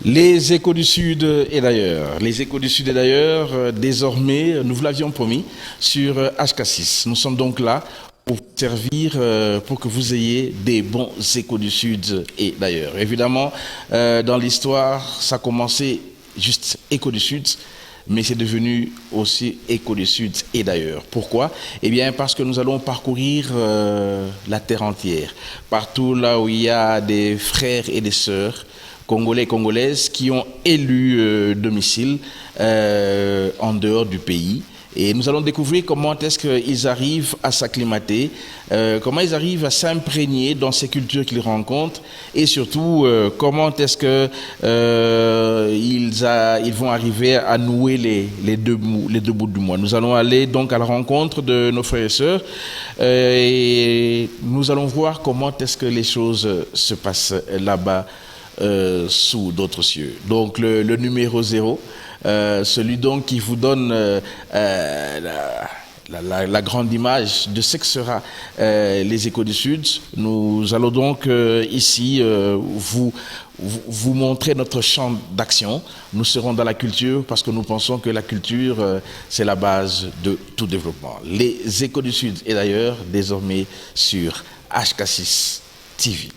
Les échos du Sud et d'ailleurs. Les échos du Sud et d'ailleurs, désormais, nous vous l'avions promis, sur HK6. Nous sommes donc là pour vous servir, pour que vous ayez des bons échos du Sud et d'ailleurs. Évidemment, dans l'histoire, ça a commencé juste écho du Sud, mais c'est devenu aussi écho du Sud et d'ailleurs. Pourquoi? Eh bien, parce que nous allons parcourir la terre entière, partout là où il y a des frères et des sœurs, Congolais et Congolaises qui ont élu domicile en dehors du pays. Et nous allons découvrir comment est-ce qu'ils arrivent à s'acclimater, comment ils arrivent à s'imprégner dans ces cultures qu'ils rencontrent et surtout comment est-ce qu'ils vont arriver à nouer les deux bouts du mois. Nous allons aller donc à la rencontre de nos frères et sœurs et nous allons voir comment est-ce que les choses se passent là-bas sous d'autres cieux. Donc le numéro 0, celui donc qui vous donne la grande image de ce que sera les échos du Sud. Nous allons donc ici vous montrer notre champ d'action. Nous serons dans la culture parce que nous pensons que la culture c'est la base de tout développement. Les échos du Sud et d'ailleurs désormais sur HK6 TV.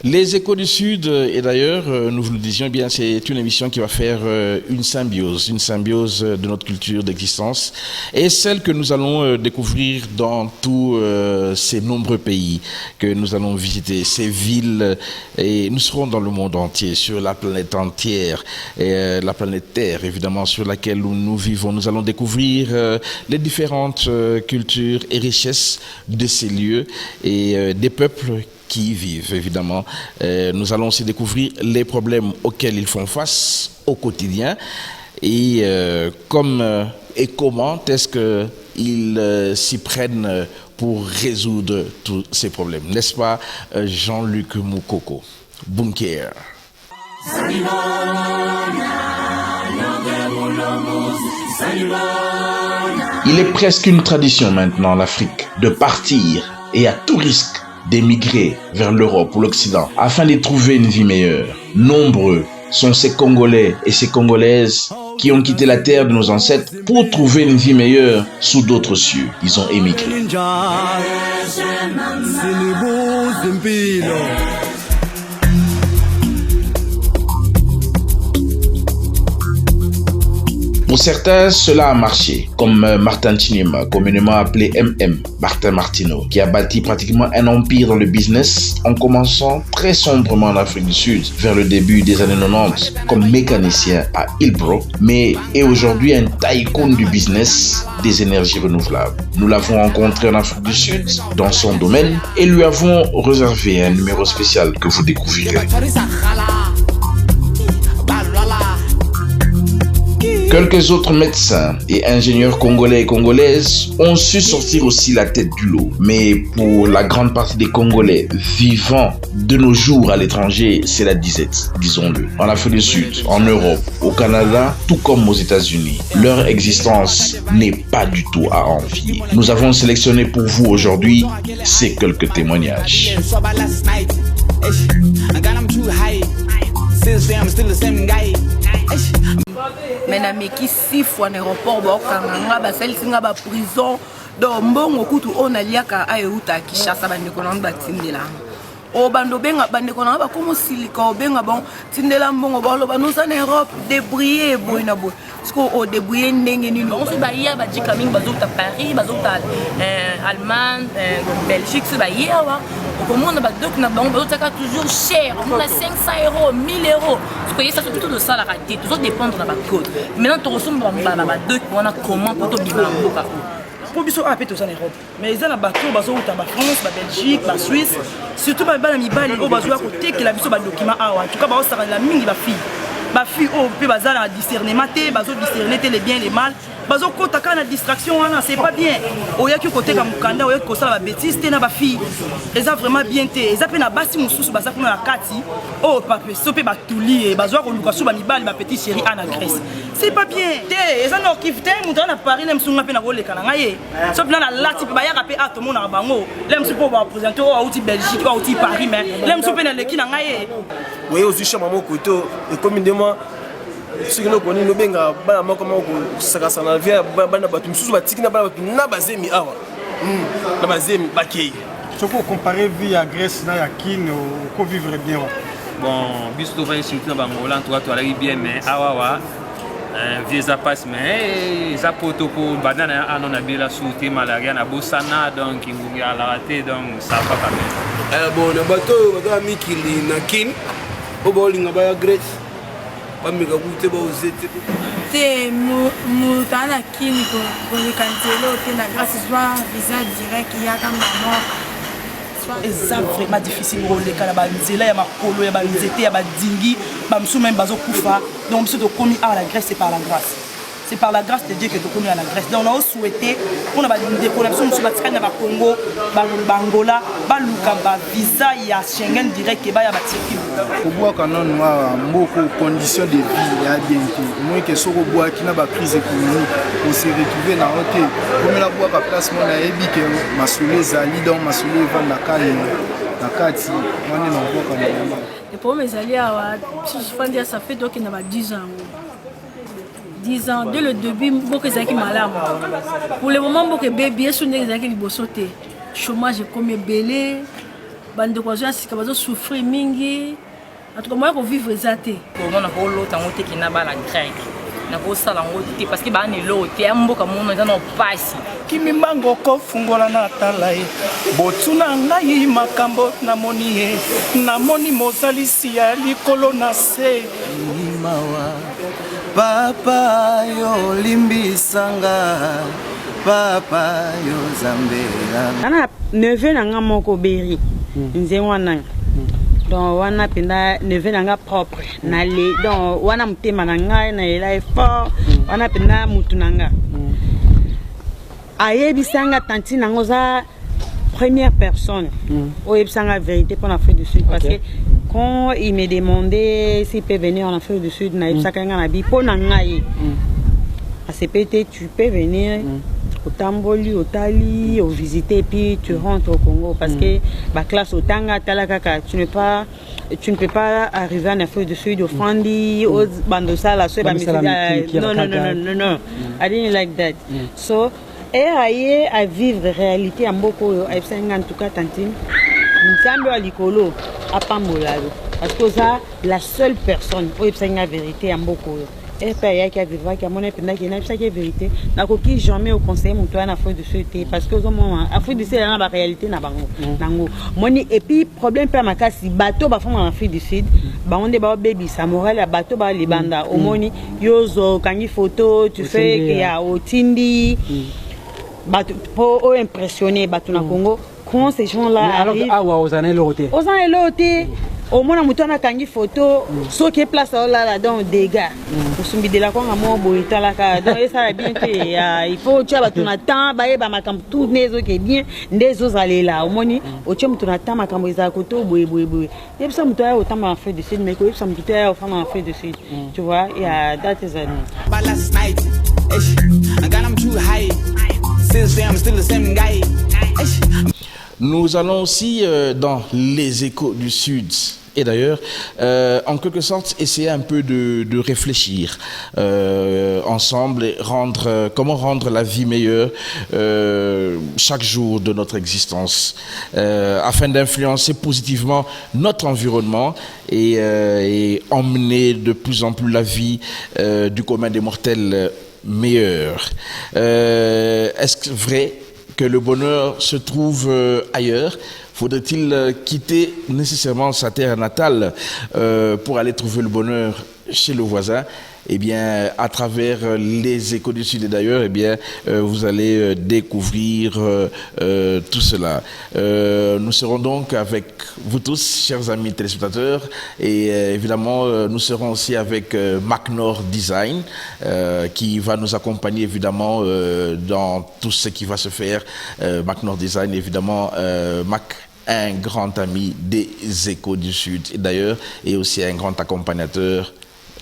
Les échos du Sud, et d'ailleurs, nous vous le disions, eh bien, c'est une émission qui va faire une symbiose de notre culture d'existence et celle que nous allons découvrir dans tous ces nombreux pays que nous allons visiter, ces villes, et nous serons dans le monde entier, sur la planète entière, et la planète Terre, évidemment, sur laquelle nous vivons. Nous allons découvrir les différentes cultures et richesses de ces lieux et des peuples qui y vivent, évidemment. Nous allons aussi découvrir les problèmes auxquels ils font face au quotidien et comment est-ce qu'ils s'y prennent pour résoudre tous ces problèmes. N'est-ce pas, Jean-Luc Moukoko? Bunker. Il est presque une tradition maintenant en Afrique de partir et à tout risque d'émigrer vers l'Europe ou l'Occident afin d'y trouver une vie meilleure. Nombreux sont ces Congolais et ces Congolaises qui ont quitté la terre de nos ancêtres pour trouver une vie meilleure sous d'autres cieux. Ils ont émigré. Pour certains, cela a marché, comme Martin Chinyema, communément appelé MM, Martin Martino, qui a bâti pratiquement un empire dans le business en commençant très sombrement en Afrique du Sud, vers le début des années 90, comme mécanicien à Hillbrow, mais est aujourd'hui un tycoon du business des énergies renouvelables. Nous l'avons rencontré en Afrique du Sud, dans son domaine, et lui avons réservé un numéro spécial que vous découvrirez. Quelques autres médecins et ingénieurs congolais et congolaises ont su sortir aussi la tête du lot. Mais pour la grande partie des Congolais vivant de nos jours à l'étranger, c'est la disette, disons-le. En Afrique du Sud, en Europe, au Canada, tout comme aux États-Unis, leur existence n'est pas du tout à envier. Nous avons sélectionné pour vous aujourd'hui ces quelques témoignages. Mais nameki 6 fois en aéroport bakanga basalisi nga ba prison donc mbongo kutu onaliaka ayeuta Kinshasa bandeko na batindela o bando benga bandeko na bakomo silika o benga bon tindela mbongo baloba nous en Europe débrouiller boyna boy sko o débrouiller ndenge nini on se baya ba dika mingi bazota Paris bazota Allemagne Belgique se baya wa comment on a donc na bango bazota toujours cher on a 500 €, 1000 €. Ça c'est plutôt de ça la raté, tout ça dépend de la code. Maintenant tu ressembles à deux on a comment pour te vivre en Boka. Pour biso a pété en Europe. Mais ils ont la bateau bazo uta ba France, ba Belgique, ba Suisse, surtout ba bana mibali o bazo ya côté que la biso ba document a en tout cas ba ça la mingi ba fille. ba fille oh pe baza na discernement te bazo discerner te les bien les mal bazo kota ka na distraction wana c'est pas bien oyaki côté ka mukanda oyaki kosala ba bêtise te na ba fille eza vraiment bien te eza pe na basi mususu baza kuna na kati oh pape so pe batuli bazo ko luka so ba mibali ba petit chéri ana Grèce c'est pas bien te eza no kifte mutu na Paris le msunga pe na ko leka na ngaye so pe na lati pe ba yaka pe atomo na bango le msu po ba présenter au outil Belgique au outil Paris mais le msu pe na leki na ngaye oui aussi chama moko to et comme de moi ce que nous connaissons nous benga bana moko moko sakasa na via bana batu msusu batiki na bana batu na bazemi awa na bazemi bakei ce qu'on comparer vie à Grèce na ya kin ko vivre bien bon bis to va surtout na bangola en tout cas to aller bien mais awa wa vieux ça passe mais ça poto pour banana anon na bila souté malaria na bosana donc ngungi ala raté donc ça va quand même bon le bateau baga mikili na kin o bolinga ba Grèce bamika kute ba ozete te mutana kini ko le cancelo te na grâce soit visa direct ya kama mort eza vraiment difficile koleka na banzela ya makolo ya banzete ya badingi bamsu même bazokufa donc biso tokomi awa la Grèce c'est par la grâce c'est par la grâce de Dieu que tokomi à la Grèce donc on a souhaité on a bandeko na biso musu batikani na bakongo bangola baluka ba visa ya Schengen direct ke ba ya batiki kobwaka nanu moko condition de vie ya bien te moins que soko bwaki na ba crise économique on se retrouver na hote comme la bwaka place mona ebi ke masule ezali donc masule va na kale na kati mwana na bwaka na le problème ezali awa si je fandi ça fait donc il na ba 10 ans 10 ans dès le début beaucoup ezaki malamu pour le moment beaucoup bébé est sonné ezaki liboso te chômage comme belé bande ko ja sika bazo souffrir mingi en tout cas moi ko vivre ezate ko mona ko lota ngote kina bala grec na ko sala ngote parce que ba ne lote mboka mono za no pasi kimi mango ko fungola na talai botuna ngai makambo na moni mozalisi ya likolo na se mawa papa yo limbisanga papa yo zambela ana neveu nanga moko beri nze wana donc wana penda neveu nanga propre na le donc wana mutema nanga na ela effort wana penda mutu nanga ayebisanga tanti nango za première personne oyebisanga vérité pour l'Afrique du Sud parce que quand il me demandait s'il peut venir en Afrique du Sud na ibisaka nga na bi po nanga ye à CPT tu peux venir au Tamboli, au Tali, au visiter puis tu rentres au Congo parce que la classe au Tanga, Talakaka, tu ne peux pas arriver en Afrique du Sud au Fandi, au Bandosa, la soie, non, I didn't like that. So, et à vivre réalité en beaucoup, en tout cas, tantine, nous sommes à l'icolo, à Pambolado, parce que ça, la seule personne, où il y a vérité en beaucoup. Et puis il y a qui vivra qui a mon épingle qui n'a pas de vérité n'a aucun jamais au conseil mon toi en Afrique du Sud parce que au moment Afrique du Sud là la réalité n'a pas nango moni et puis problème pas ma casse bateau ba fond en Afrique du Sud ba on débat baby samouraï la bateau ba libanda au moni yozo kangi photo tu fais qu'il y a au tindi bateau pour impressionner bateau na Congo quand ces gens là arrivent aux années loté au moins on a kangi photo so qui place là dans dégâts pour sumbi de la konga mo boita la ka donc ça bien que il faut tu as ton temps ba ba makam tout nezo qui bien ndezo aller là au moins au tu ton temps makam za koto boy et puis ça muto ya autant en fait de sud mais que ça muto ya en fait de sud tu vois il y a that is but last night I got him too high since I'm still the same guy. Nous allons aussi dans les échos du Sud. Et d'ailleurs, en quelque sorte, essayer un peu de réfléchir ensemble et comment rendre la vie meilleure chaque jour de notre existence, afin d'influencer positivement notre environnement et emmener de plus en plus la vie du commun des mortels meilleure. Est-ce vrai que le bonheur se trouve ailleurs? Faudrait-il quitter nécessairement sa terre natale pour aller trouver le bonheur chez le voisin? eh bien, à travers les échos du Sud et d'ailleurs, eh bien, vous allez découvrir tout cela. Nous serons donc avec vous tous, chers amis téléspectateurs, et évidemment, nous serons aussi avec MacNor Design, qui va nous accompagner évidemment dans tout ce qui va se faire. MacNor Design, évidemment, Mac, un grand ami des Échos du Sud, et d'ailleurs, et aussi un grand accompagnateur,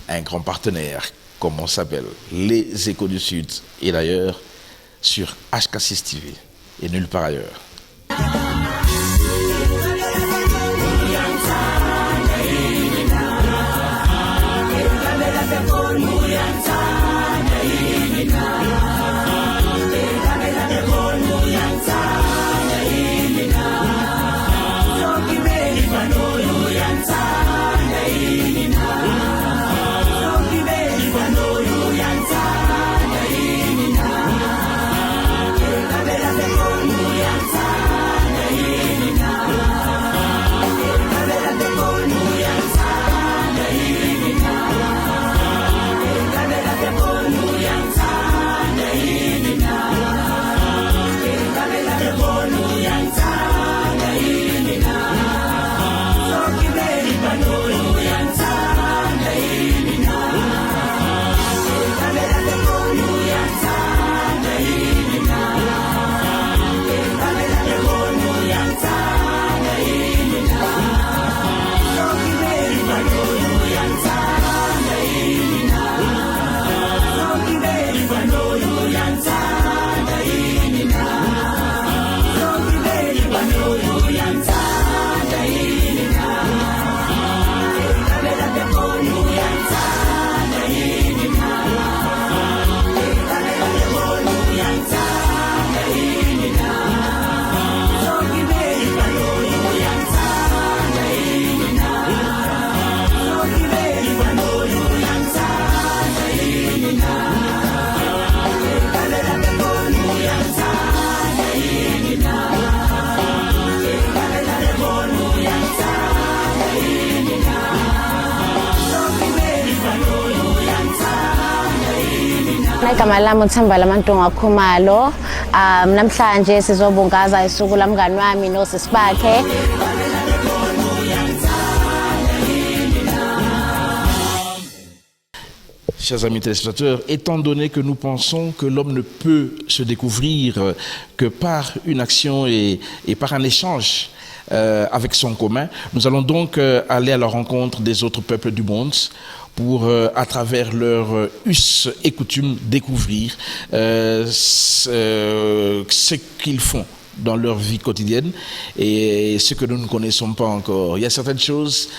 un grand partenaire, comme on s'appelle, les Échos du Sud, et d'ailleurs sur HK6 TV et nulle part ailleurs. Igama lami uThembala Mantunga Khumalo. Namhlanje sizobungaza isuku lamngani wami nosisi bakhe. Chers amis téléspectateurs, étant donné que nous pensons que l'homme ne peut se découvrir que par une action et par un échange avec son commun, nous allons donc aller à la rencontre des autres peuples du monde pour, à travers leurs us et coutumes, découvrir ce qu'ils font dans leur vie quotidienne et ce que nous ne connaissons pas encore. Il y a certaines choses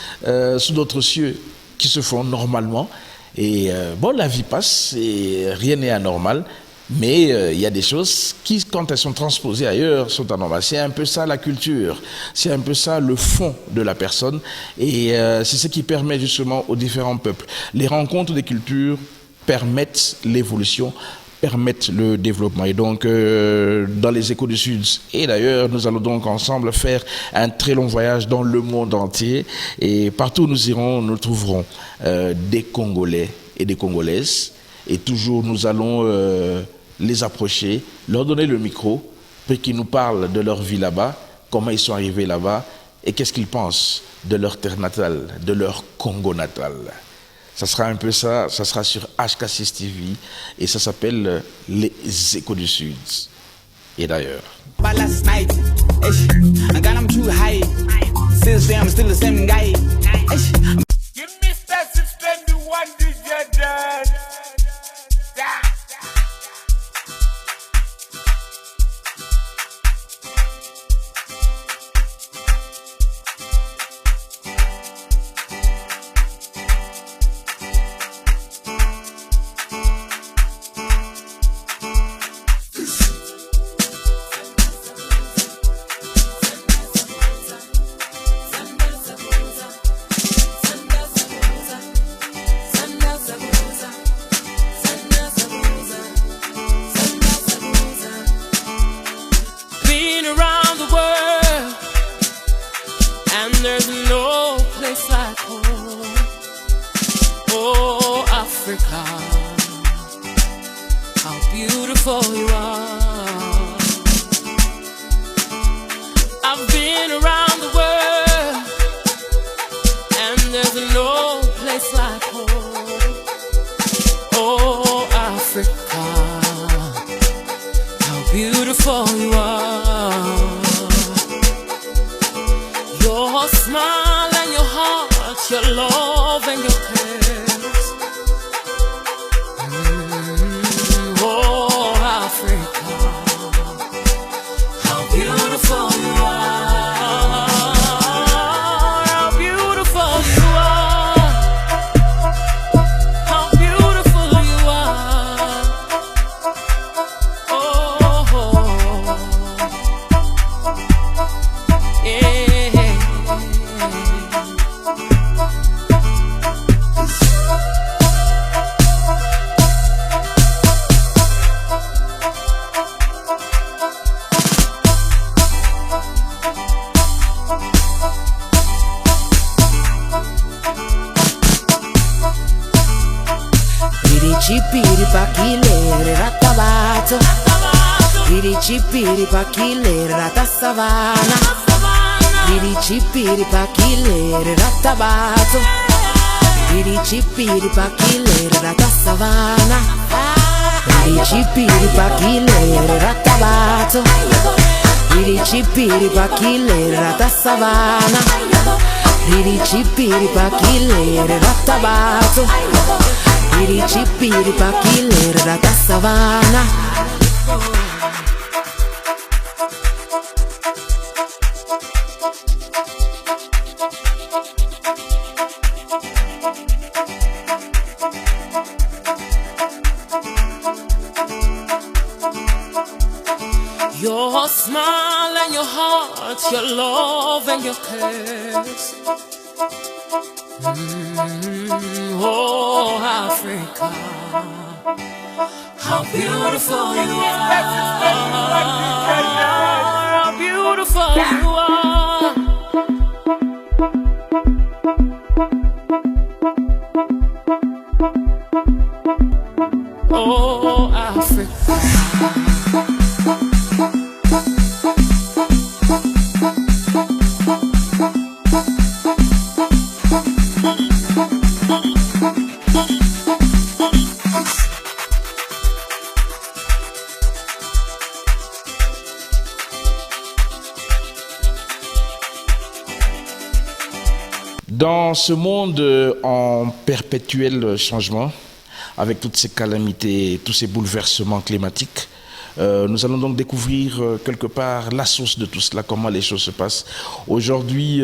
sous d'autres cieux qui se font normalement. Et bon, la vie passe et rien n'est anormal, mais il y a des choses qui, quand elles sont transposées ailleurs, sont anormales. C'est un peu ça la culture, c'est un peu ça le fond de la personne, et c'est ce qui permet justement aux différents peuples. Les rencontres des cultures permettent l'évolution, permettent le développement. Et donc, dans les Échos du Sud, et d'ailleurs, nous allons donc ensemble faire un très long voyage dans le monde entier. Et partout où nous irons, nous trouverons des Congolais et des Congolaises. Et toujours, nous allons les approcher, leur donner le micro, pour qu'ils nous parlent de leur vie là-bas, comment ils sont arrivés là-bas, et qu'est-ce qu'ils pensent de leur terre natale, de leur Congo natal. Ça sera un peu ça, ça sera sur HK6 TV et ça s'appelle Les Échos du Sud. Et d'ailleurs. Last night, I got him too high. Since then, I'm still the same guy. You missed that 621 DJ dance. Africa, how beautiful you are. I've been around the world, and there's no place like home. Oh, Africa, how beautiful you are. Your smile and your heart, your love and your cares. Oh, Africa, how beautiful you are. How beautiful you are. How beautiful you are. Oh, yeah. Piricipiri pa chile rattabato, piricipiri pa chile ratta savana, piricipiri pa chile rattabato, piricipiri pa chile ratta savana, piricipiri pa chile rattabato, piricipiri pa chile ratta savana, piricipiri pa chile rattabato. Piricipiri pa killer da savana. Your smile and your heart, your love and your cares. Oh, Africa, how beautiful you are. How beautiful you are. Oh, Africa. Dans ce monde en perpétuel changement, avec toutes ces calamités, tous ces bouleversements climatiques, nous allons donc découvrir quelque part la source de tout cela, comment les choses se passent. Aujourd'hui,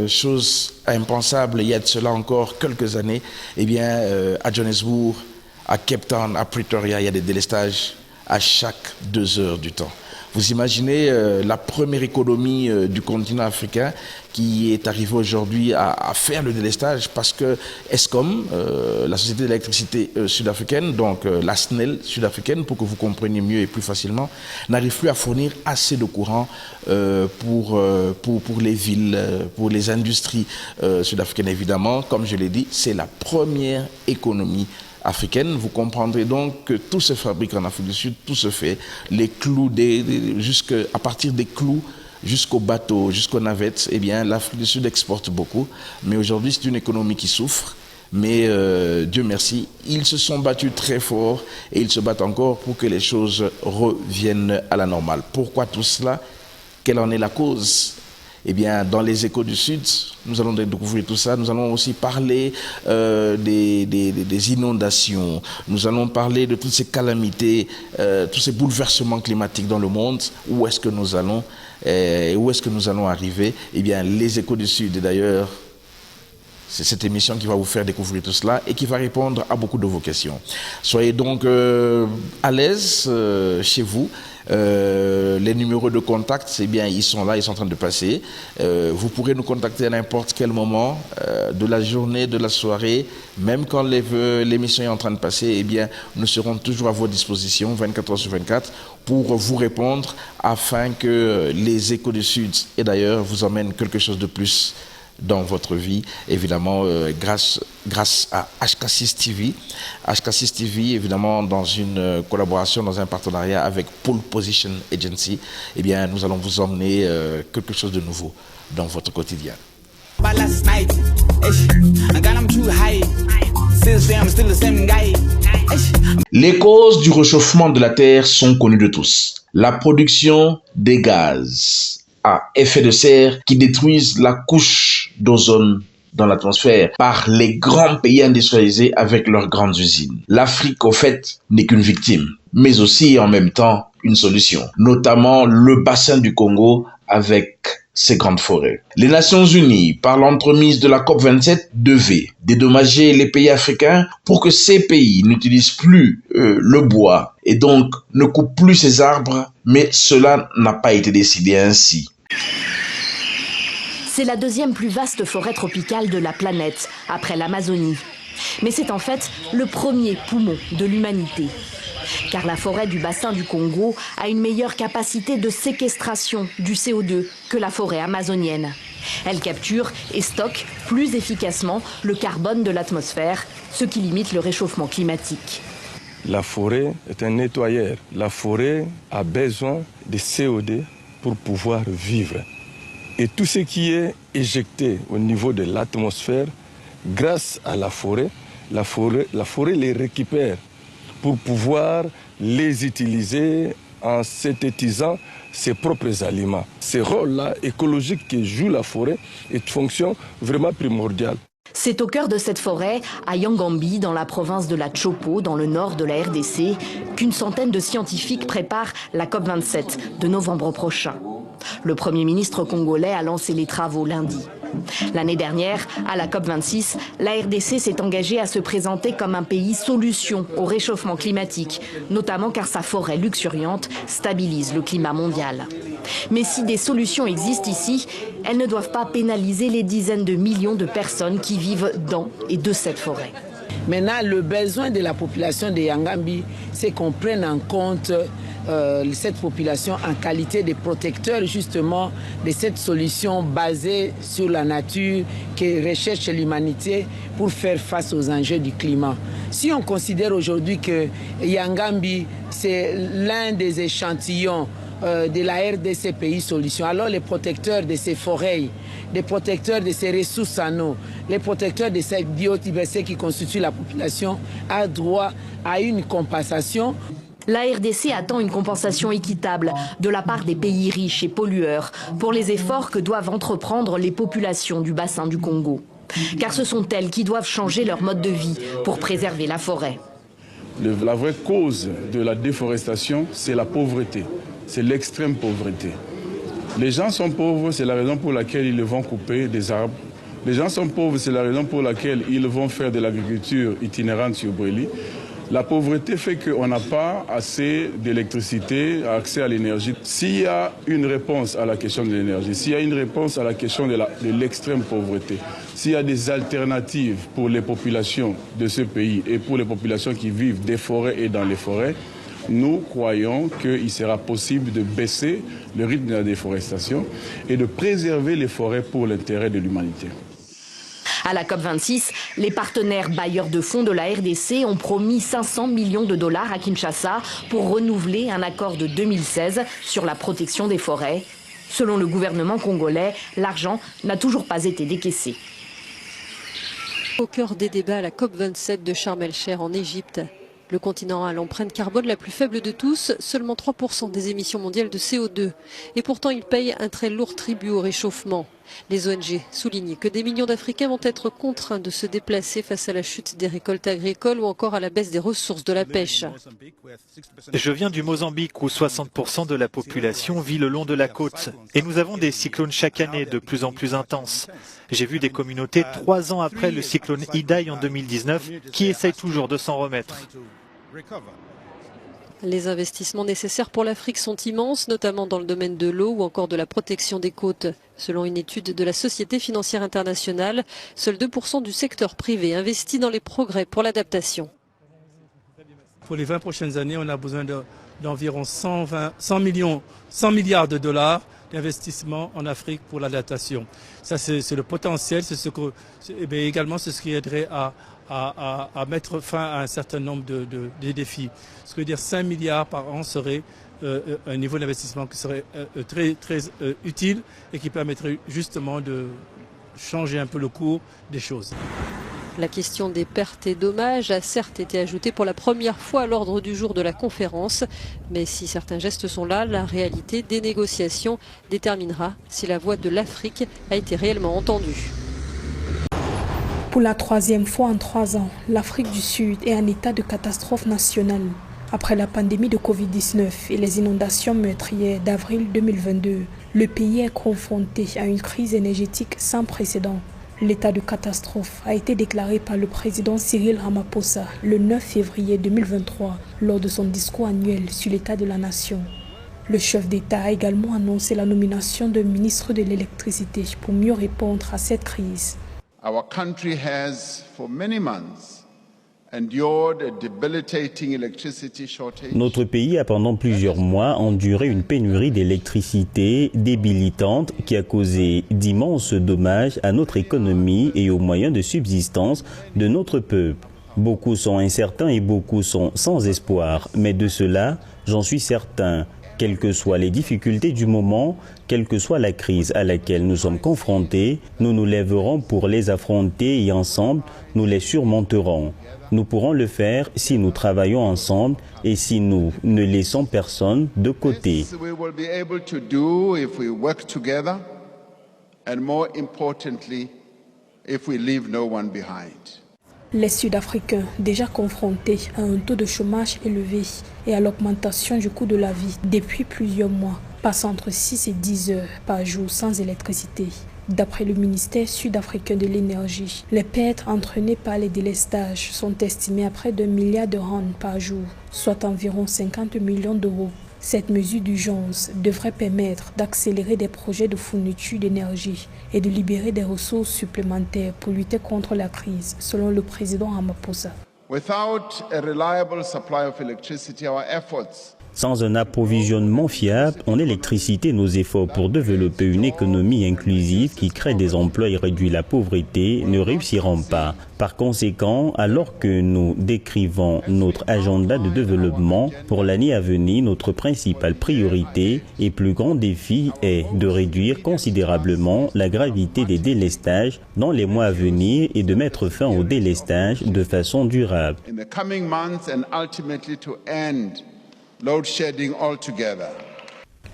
chose impensable, il y a de cela encore quelques années, eh bien, à Johannesburg, à Cape Town, à Pretoria, il y a des délestages à chaque 2 heures du temps. Vous imaginez la première économie du continent africain qui est arrivée aujourd'hui à faire le délestage parce que Eskom, la société d'électricité sud-africaine, donc la SNEL sud-africaine, pour que vous compreniez mieux et plus facilement, n'arrive plus à fournir assez de courant pour les villes, pour les industries sud-africaines évidemment. Comme je l'ai dit, c'est la première économie africaine. Vous comprendrez donc que tout se fabrique en Afrique du Sud, tout se fait, les clous, à partir des clous jusqu'aux bateaux, jusqu'aux navettes, eh bien l'Afrique du Sud exporte beaucoup, mais aujourd'hui c'est une économie qui souffre, mais Dieu merci, ils se sont battus très fort et ils se battent encore pour que les choses reviennent à la normale. Pourquoi tout cela? Quelle en est la cause? Eh bien, dans les Échos du Sud, nous allons découvrir tout ça. Nous allons aussi parler des inondations. Nous allons parler de toutes ces calamités, tous ces bouleversements climatiques dans le monde. Où est-ce que nous allons où est-ce que nous allons arriver? Eh bien, les Échos du Sud, et d'ailleurs, c'est cette émission qui va vous faire découvrir tout cela et qui va répondre à beaucoup de vos questions. Soyez donc à l'aise chez vous. Les numéros de contact, eh bien, ils sont là, ils sont en train de passer. Vous pourrez nous contacter à n'importe quel moment de la journée, de la soirée, même quand l'émission est en train de passer, eh bien, nous serons toujours à votre disposition 24 heures sur 24 pour vous répondre afin que les Échos du Sud et d'ailleurs vous emmènent quelque chose de plus dans votre vie, évidemment grâce à HK6 TV. HK6 TV, évidemment, dans une collaboration, dans un partenariat avec Pole Position Agency, eh bien, nous allons vous emmener quelque chose de nouveau dans votre quotidien. Les causes du réchauffement de la Terre sont connues de tous. La production des gaz à effet de serre qui détruisent la couche d'ozone dans l'atmosphère par les grands pays industrialisés avec leurs grandes usines. L'Afrique, au fait, n'est qu'une victime, mais aussi en même temps une solution, notamment le bassin du Congo avec ses grandes forêts. Les Nations Unies, par l'entremise de la COP27, devaient dédommager les pays africains pour que ces pays n'utilisent plus le bois et donc ne coupent plus ces arbres, mais cela n'a pas été décidé ainsi. C'est la deuxième plus vaste forêt tropicale de la planète, après l'Amazonie. Mais c'est en fait le premier poumon de l'humanité. Car la forêt du bassin du Congo a une meilleure capacité de séquestration du CO2 que la forêt amazonienne. Elle capture et stocke plus efficacement le carbone de l'atmosphère, ce qui limite le réchauffement climatique. La forêt est un nettoyeur. La forêt a besoin de CO2 pour pouvoir vivre. Et tout ce qui est éjecté au niveau de l'atmosphère, grâce à la forêt les récupère pour pouvoir les utiliser en synthétisant ses propres aliments. Ce rôle-là écologique que joue la forêt est une fonction vraiment primordiale. C'est au cœur de cette forêt, à Yangambi, dans la province de la Chopo, dans le nord de la RDC, qu'une centaine de scientifiques préparent la COP27 de novembre prochain. Le Premier ministre congolais a lancé les travaux lundi. L'année dernière, à la COP26, la RDC s'est engagée à se présenter comme un pays solution au réchauffement climatique, notamment car sa forêt luxuriante stabilise le climat mondial. Mais si des solutions existent ici, elles ne doivent pas pénaliser les dizaines de millions de personnes qui vivent dans et de cette forêt. Maintenant, le besoin de la population de Yangambi, c'est qu'on prenne en compte cette population en qualité de protecteur justement de cette solution basée sur la nature que recherche l'humanité pour faire face aux enjeux du climat. Si on considère aujourd'hui que Yangambi, c'est l'un des échantillons de la RDC Pays Solutions, alors les protecteurs de ces forêts, les protecteurs de ces ressources en eau, les protecteurs de cette biodiversité qui constitue la population a droit à une compensation. La RDC attend une compensation équitable de la part des pays riches et pollueurs pour les efforts que doivent entreprendre les populations du bassin du Congo. Car ce sont elles qui doivent changer leur mode de vie pour préserver la forêt. La vraie cause de la déforestation, c'est la pauvreté, c'est l'extrême pauvreté. Les gens sont pauvres, c'est la raison pour laquelle ils vont couper des arbres. Les gens sont pauvres, c'est la raison pour laquelle ils vont faire de l'agriculture itinérante sur Brely. La pauvreté fait qu'on n'a pas assez d'électricité, accès à l'énergie. S'il y a une réponse à la question de l'énergie, s'il y a une réponse à la question de l'extrême pauvreté, s'il y a des alternatives pour les populations de ce pays et pour les populations qui vivent des forêts et dans les forêts, nous croyons qu'il sera possible de baisser le rythme de la déforestation et de préserver les forêts pour l'intérêt de l'humanité. À la COP26, les partenaires bailleurs de fonds de la RDC ont promis 500 millions de dollars à Kinshasa pour renouveler un accord de 2016 sur la protection des forêts. Selon le gouvernement congolais, l'argent n'a toujours pas été décaissé. Au cœur des débats à la COP27 de Sharm el-Sheikh en Égypte. Le continent a l'empreinte carbone la plus faible de tous, seulement 3% des émissions mondiales de CO2. Et pourtant, il paye un très lourd tribut au réchauffement. Les ONG soulignent que des millions d'Africains vont être contraints de se déplacer face à la chute des récoltes agricoles ou encore à la baisse des ressources de la pêche. Je viens du Mozambique où 60% de la population vit le long de la côte. Et nous avons des cyclones chaque année de plus en plus intenses. J'ai vu des communautés 3 ans après le cyclone Idai en 2019 qui essayent toujours de s'en remettre. Les investissements nécessaires pour l'Afrique sont immenses, notamment dans le domaine de l'eau ou encore de la protection des côtes. Selon une étude de la Société financière internationale, seuls 2% du secteur privé investit dans les progrès pour l'adaptation. Pour les 20 prochaines années, on a besoin d'environ 100 milliards de dollars d'investissement en Afrique pour l'adaptation. Ça, c'est le potentiel, également c'est ce qui aiderait à mettre fin à un certain nombre de défis. Ce qui veut dire 5 milliards par an serait un niveau d'investissement qui serait très utile et qui permettrait justement de changer un peu le cours des choses. La question des pertes et dommages a certes été ajoutée pour la première fois à l'ordre du jour de la conférence. Mais si certains gestes sont là, la réalité des négociations déterminera si la voix de l'Afrique a été réellement entendue. Pour la 3e fois en 3 ans, l'Afrique du Sud est en état de catastrophe nationale. Après la pandémie de Covid-19 et les inondations meurtrières d'avril 2022, le pays est confronté à une crise énergétique sans précédent. L'état de catastrophe a été déclaré par le président Cyril Ramaphosa le 9 février 2023 lors de son discours annuel sur l'état de la nation. Le chef d'État a également annoncé la nomination d'un ministre de l'électricité pour mieux répondre à cette crise. Our country has, for many months, endured a debilitating electricity shortage. Notre pays a pendant plusieurs mois enduré une pénurie d'électricité débilitante qui a causé d'immenses dommages à notre économie et aux moyens de subsistance de notre peuple. Beaucoup sont incertains et beaucoup sont sans espoir, mais de cela, j'en suis certain. Quelles que soient les difficultés du moment, quelle que soit la crise à laquelle nous sommes confrontés, nous nous lèverons pour les affronter et ensemble, nous les surmonterons. Nous pourrons le faire si nous travaillons ensemble et si nous ne laissons personne de côté. We will be able to do if we work together, and more importantly, if we leave no one behind. Les Sud-Africains, déjà confrontés à un taux de chômage élevé et à l'augmentation du coût de la vie depuis plusieurs mois, passent entre 6 et 10 heures par jour sans électricité. D'après le ministère sud-africain de l'énergie, les pertes entraînées par les délestages sont estimées à près d'1 milliard de rand par jour, soit environ 50 millions d'euros. Cette mesure d'urgence devrait permettre d'accélérer des projets de fourniture d'énergie et de libérer des ressources supplémentaires pour lutter contre la crise, selon le président Ramaphosa. Without a reliable supply of electricity, our efforts Sans un approvisionnement fiable en électricité, nos efforts pour développer une économie inclusive qui crée des emplois et réduit la pauvreté ne réussiront pas. Par conséquent, alors que nous décrivons notre agenda de développement pour l'année à venir, notre principale priorité et plus grand défi est de réduire considérablement la gravité des délestages dans les mois à venir et de mettre fin au délestage de façon durable. in the coming months and ultimately to end load shedding altogether.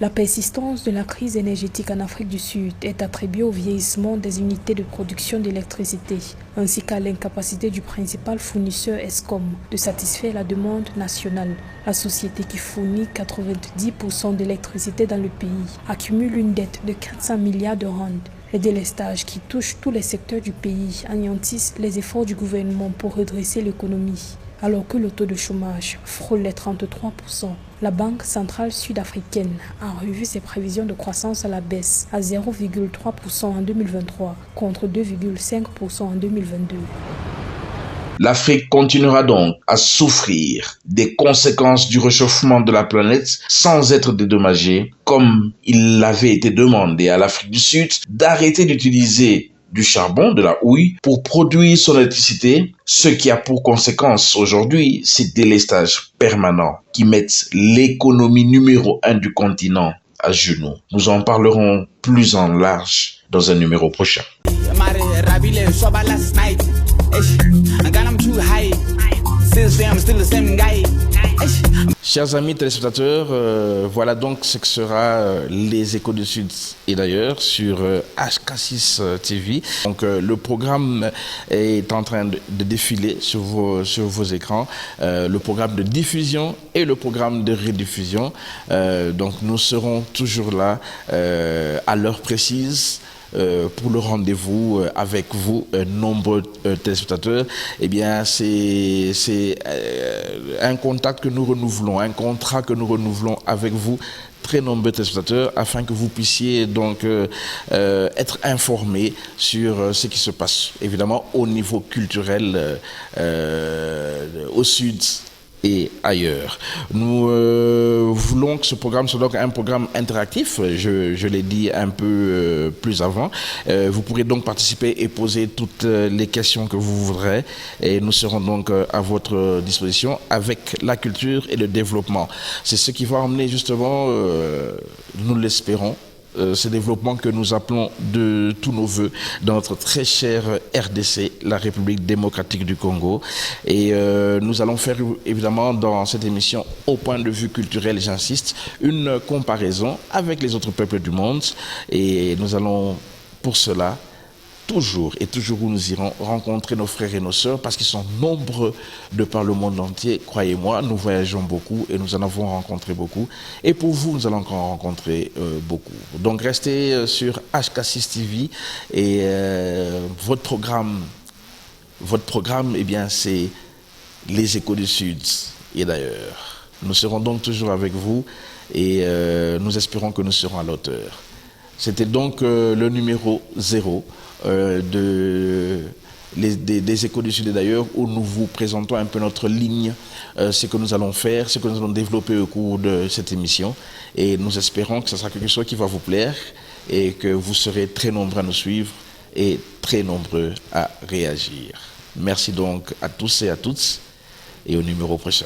La persistance de la crise énergétique en Afrique du Sud est attribuée au vieillissement des unités de production d'électricité, ainsi qu'à l'incapacité du principal fournisseur Eskom de satisfaire la demande nationale. La société qui fournit 90% d'électricité dans le pays accumule une dette de 400 milliards de rand. Les délestages qui touchent tous les secteurs du pays anéantissent les efforts du gouvernement pour redresser l'économie. Alors que le taux de chômage frôle les 33%, la Banque centrale sud-africaine a revu ses prévisions de croissance à la baisse à 0,3% en 2023 contre 2,5% en 2022. L'Afrique continuera donc à souffrir des conséquences du réchauffement de la planète sans être dédommagée, comme il avait été demandé à l'Afrique du Sud d'arrêter d'utiliser du charbon, de la houille, pour produire son électricité, ce qui a pour conséquence aujourd'hui ces délestages permanents qui mettent l'économie numéro 1 du continent à genoux. Nous en parlerons plus en large dans un numéro prochain. Chers amis téléspectateurs, voilà donc ce que sera les Échos du Sud et d'ailleurs sur HK6 TV. Donc le programme est en train de défiler sur vos écrans, le programme de diffusion et le programme de rediffusion. Donc nous serons toujours là à l'heure précise. Pour le rendez-vous avec vous, nombreux téléspectateurs. Eh bien, c'est un contact que nous renouvelons, un contrat que nous renouvelons avec vous, très nombreux téléspectateurs, afin que vous puissiez donc être informés sur ce qui se passe, évidemment, au niveau culturel au sud et ailleurs. Nous voulons que ce programme soit donc un programme interactif, je l'ai dit un peu plus avant. Vous pourrez donc participer et poser toutes les questions que vous voudrez et nous serons donc à votre disposition avec la culture et le développement. C'est ce qui va emmener justement, nous l'espérons, ce développement que nous appelons de tous nos voeux dans notre très chère RDC, la République démocratique du Congo. Et nous allons faire évidemment dans cette émission, au point de vue culturel, j'insiste, une comparaison avec les autres peuples du monde. Et nous allons pour cela toujours où nous irons rencontrer nos frères et nos sœurs parce qu'ils sont nombreux de par le monde entier. Croyez-moi, nous voyageons beaucoup et nous en avons rencontré beaucoup. Et pour vous, nous allons encore en rencontrer beaucoup. Donc restez sur HK6 TV et votre programme, eh bien, c'est les Échos du Sud et d'ailleurs. Nous serons donc toujours avec vous et nous espérons que nous serons à l'auteur. C'était donc le numéro 0 des Échos du Sud et d'ailleurs, où nous vous présentons un peu notre ligne, ce que nous allons faire, ce que nous allons développer au cours de cette émission. Et nous espérons que ce sera quelque chose qui va vous plaire et que vous serez très nombreux à nous suivre et très nombreux à réagir. Merci donc à tous et à toutes et au numéro prochain.